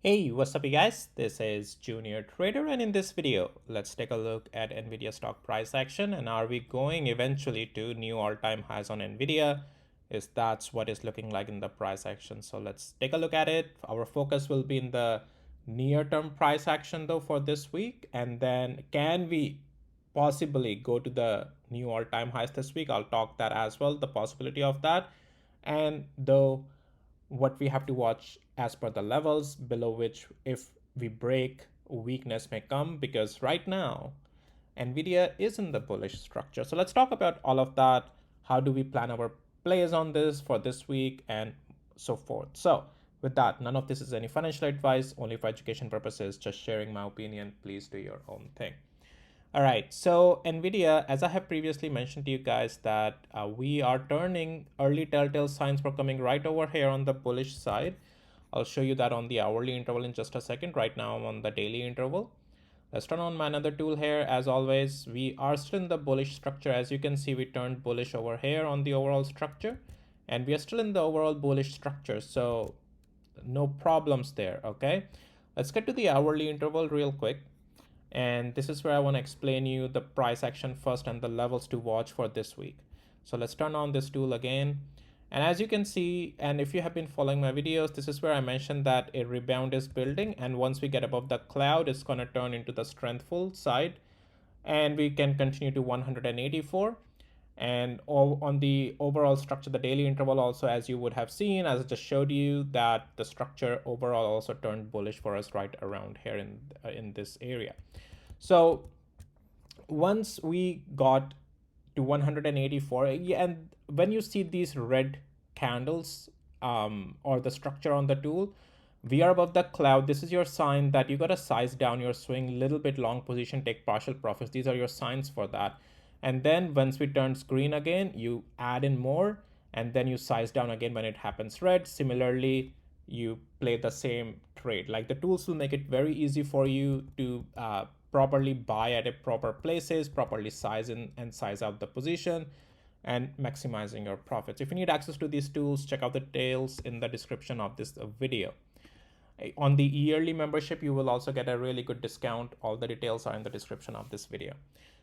Hey, what's up you guys? This is Junior Trader, and in this video, let's take a look at Nvidia stock price action, and are we going eventually to new all-time highs on Nvidia? Is that's what is looking like in the price action. So let's take a look at it. Our focus will be in the near-term price action though for this week, and then can we possibly go to the new all-time highs this week? I'll talk that as well, the possibility of that. And though what we have to watch as per the levels below which if we break, weakness may come, because right now Nvidia is in the bullish structure. So let's talk about all of that. How do we plan our plays on this for this week and so forth? So with that, none of this is any financial advice, only for education purposes, just sharing my opinion. Please do your own thing. All right, so Nvidia, as I have previously mentioned to you guys, that we are turning early telltale signs for coming right over here on the bullish side. I'll show you that on the hourly interval in just a second. Right now I'm on the daily interval. Let's turn on my another tool here. As always, we are still in the bullish structure. As you can see, we turned bullish over here on the overall structure, and we are still in the overall bullish structure. So no problems there, okay? Let's get to the hourly interval real quick. And this is where I want to explain you the price action first and the levels to watch for this week. So let's turn on this tool again. And as you can see, and if you have been following my videos, this is where I mentioned that a rebound is building. And once we get above the cloud, it's going to turn into the strengthful side. And we can continue to 184. And on the overall structure, the daily interval also, as you would have seen, as I just showed you, that the structure overall also turned bullish for us right around here in this area. So once we got to 184, and when you see these red candles or the structure on the tool, we are above the cloud. This is your sign that you got to size down your swing, little bit long position, take partial profits. These are your signs for that. And then once we turns green again, you add in more, and then you size down again when it happens red. Similarly, you play the same trade. Like, the tools will make it very easy for you to properly buy at a proper places, properly size in and size out the position, and maximizing your profits. If you need access to these tools, check out the details in the description of this video. On the yearly membership, you will also get a really good discount. All the details are in the description of this video.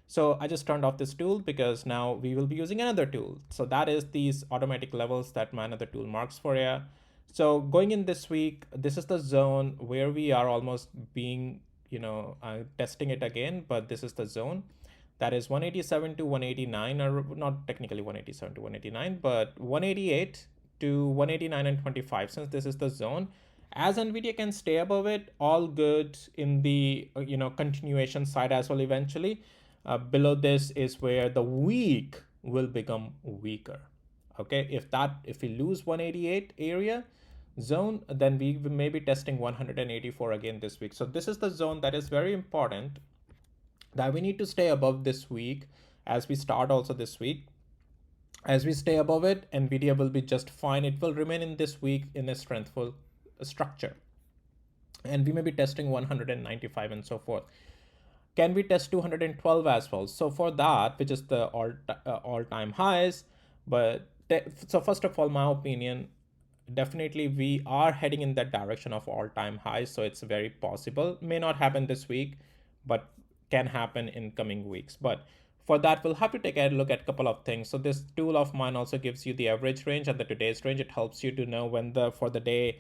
So I just turned off this tool because now we will be using another tool. So that is these automatic levels that my another tool marks for you. So going in this week, this is the zone where we are almost being, testing it again, but this is the zone. That is 187 to 189, or not technically 187 to 189, but 188 to 189 and 25, since this is the zone. As Nvidia can stay above it, all good in the continuation side as well eventually. Below this is where the weak will become weaker. Okay, if we lose 188 area zone, then we may be testing 184 again this week. So this is the zone that is very important, that we need to stay above this week as we start also this week. As we stay above it, Nvidia will be just fine. It will remain in this week in a strengthful structure, and we may be testing 195 and so forth. Can we test 212 as well? So for that, which is the all-time highs, but so first of all, my opinion, definitely we are heading in that direction of all-time highs. So it's very possible, may not happen this week, but can happen in coming weeks. But for that, we'll have to take a look at a couple of things. So this tool of mine also gives you the average range and the today's range. It helps you to know when for the day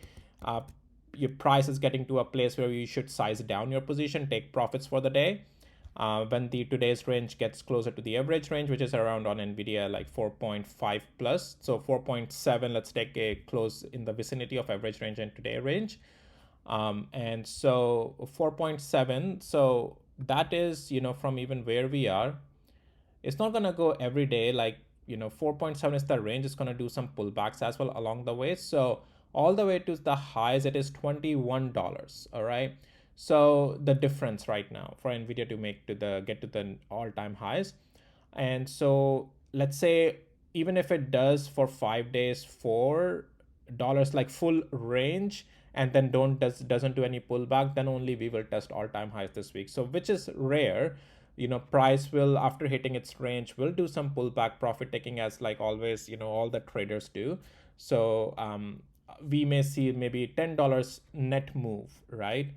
your price is getting to a place where you should size down your position, take profits for the day. When the today's range gets closer to the average range, which is around on Nvidia like 4.5 plus, so 4.7, let's take a close in the vicinity of average range and today range. And so 4.7, so that is, from even where we are, it's not gonna go every day. Like, 4.7 is the range. It's gonna do some pullbacks as well along the way. So all the way to the highs, it is $21. All right. So the difference right now for Nvidia to get to the all-time highs. And so let's say even if it does for 5 days $4 like full range, and then doesn't do any pullback, then only we will test all-time highs this week. So which is rare. Price will, after hitting its range, will do some pullback, profit taking, as like always, all the traders do. So we may see maybe $10 net move, right?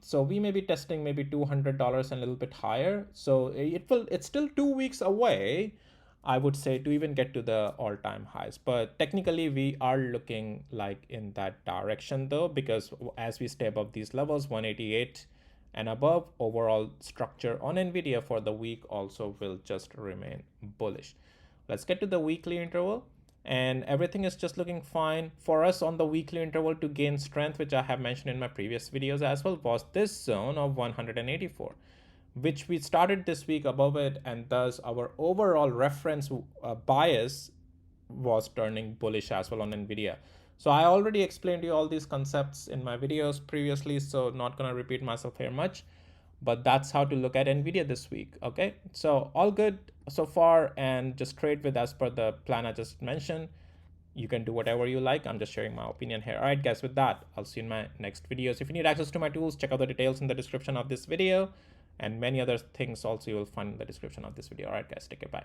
So we may be testing maybe $200 and a little bit higher. So it's still 2 weeks away, I would say, to even get to the all-time highs. But technically, we are looking like in that direction though, because as we stay above these levels, 188 and above, overall structure on Nvidia for the week also will just remain bullish. Let's get to the weekly interval, and everything is just looking fine for us on the weekly interval. To gain strength, which I have mentioned in my previous videos as well, was this zone of 184, which we started this week above it, and thus our overall reference bias was turning bullish as well on Nvidia. So I already explained to you all these concepts in my videos previously, so not gonna repeat myself here much, but that's how to look at Nvidia this week. Okay, so all good so far, and just trade with as per the plan I just mentioned. You can do whatever you like. I'm just sharing my opinion here. All right, guys, with that, I'll see you in my next videos. If you need access to my tools, check out the details in the description of this video, and many other things also you will find in the description of this video. All right, guys, take care. Bye.